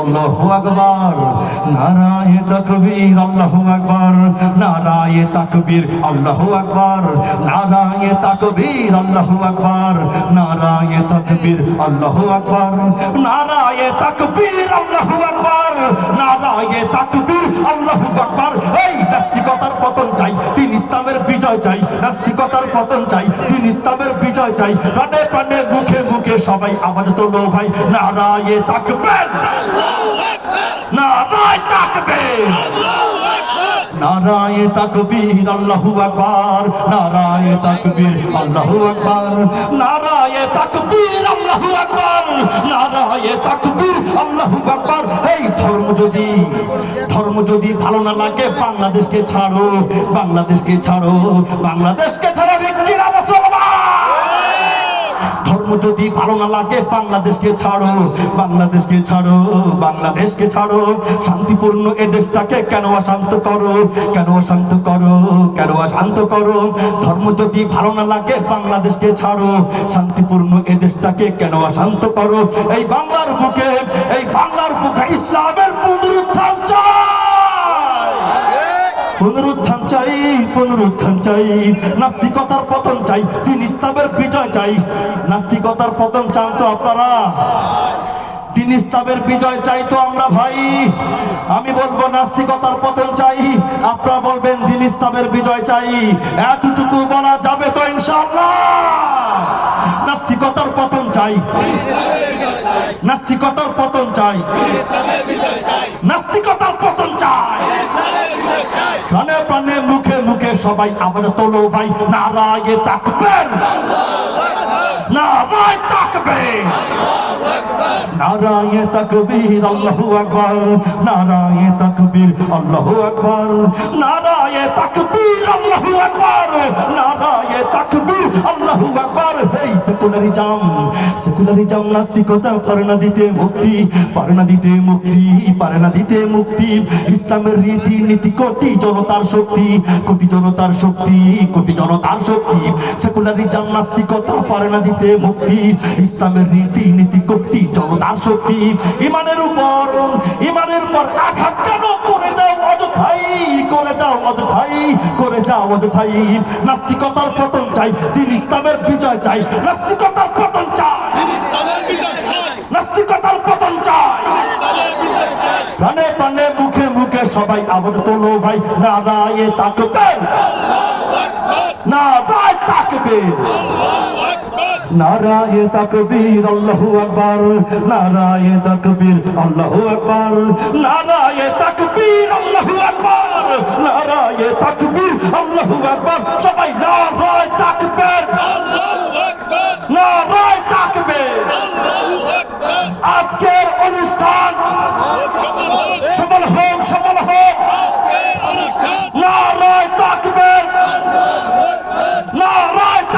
আল্লাহু আকবার, নারায়ে তাকবীর, আল্লাহু আকবার, নারায়ে তাকবীর, আল্লাহু আকবার, নারায়ে তাকবীর, আল্লাহু আকবার, নারায়ে তাকবীর, আল্লাহু আকবার, নারায়ে তাকবীর, আল্লাহু আকবার, নারায়ে তাকবীর, আল্লাহু আকবার। এই নাস্তিকতার পতন চাই, দিন ইসলামের বিজয় চাই, নাস্তিকতার পতন চাই, দিন ইসলামের বিজয় চাই। প্রাণে প্রাণে মুখে মুখে সবাই আওয়াজ তোলো ভাই, নারায়ে তাকবীর, নারায়ে তাকবীর, নারায়ে তাকবীর, আল্লাহু আকবার, নারায়ে তাকবীর, আল্লাহু আকবার, নারায়ে তাকবীর, আল্লাহু আকবার, নারায়ে তাকবীর, আল্লাহু আকবার। এই ধর্ম যদি ভালো না লাগে বাংলাদেশকে ছাড়ো, বাংলাদেশকে ছাড়ো, বাংলাদেশকে ছাড়ো, ব্যক্তিরা মুসলমান। ধর্ম যদি ভালো না লাগে বাংলাদেশকে ছাড়ো, বাংলাদেশকে ছাড়ো, বাংলাদেশকে ছাড়ো। শান্তিপূর্ণ এ দেশটাকে কেন অশান্ত করো, কেন অশান্ত করো, কেন অশান্ত করো। ধর্ম যদি ভালো না লাগে বাংলাদেশকে ছাড়ো, শান্তিপূর্ণ এ দেশটাকে কেন অশান্ত করো। এই বাংলার বুকে, এই বাংলার বুকে ইসলামের পুনরুত্থান চাই, পুনরুত্থান চাই, পুনরুত্থান চাই। নাস্তিকতার পতন চাই, দিন ইসলামের বিজয় চাই। নাস্তিকতার পতন চান তো আপনারা, দিন ইসলামের বিজয় চাই তো আমরা ভাই। আমি বলবো নাস্তিকতার পতন চাই, আপনারা বলবেন দিন ইসলামের বিজয় চাই। এতটুকু বলা যাবে তো ইনশাআল্লাহ? নাস্তিকতার পতন চাই, নাস্তিকতার পতন চাই, নাস্তিকতার পতন চাই। প্রাণে প্রাণে মুখে মুখে সবাই আবার তোলো ভাই, নারায়ে তাকবীর, নারায়ে তাকবীর, নারায়ে তাকবীর, আল্লাহু আকবার, নারায়ে তাকবীর, আল্লাহু আকবার, নারায়ে তাকবীর, আল্লাহু আকবার, নারায়ে তাকবীর, আল্লাহু আকবার। এই সেকুলারিজম, সেকুলারিজম নাস্তিকতা পারে না দিতে মুক্তি, পারে না দিতে মুক্তি, পারে না দিতে মুক্তি। ইসলামের রীতি নীতি কোটি জনতার শক্তি, কোটি জনতার শক্তি, কোটি জনতার শক্তি। সেকুলারিজম নাস্তিকতা পারে না দিতে মুক্তি, ইসলামের রীতি নীতি কোটি জনতার শক্তি। ইমানের উপর, ইমানের উপর আঘাত কেন করে যাও অযথাই, করে যাও অযথাই, করে যাও অযথাই। নাস্তিকতার পতন চাই, দিন ইসলামের বিজয় চাই। নাস্তিকতার পতন চাই, নাস্তিকতার পতন চাই। প্রাণে প্রাণে মুখে মুখে সবাই আওয়াজ তোলো ভাই, নারায়ে তাকবীর, নারায়ে তাকবীর, নারায়ে তাকবীর, আল্লাহু আকবার, নারায়ে তাকবীর, আল্লাহু আকবার, নারায়ে তাকবীর, আল্লাহু আকবার, নারায়ে তাকবীর, আল্লাহু আকবার। সবাই নারায়ে তাকবীর।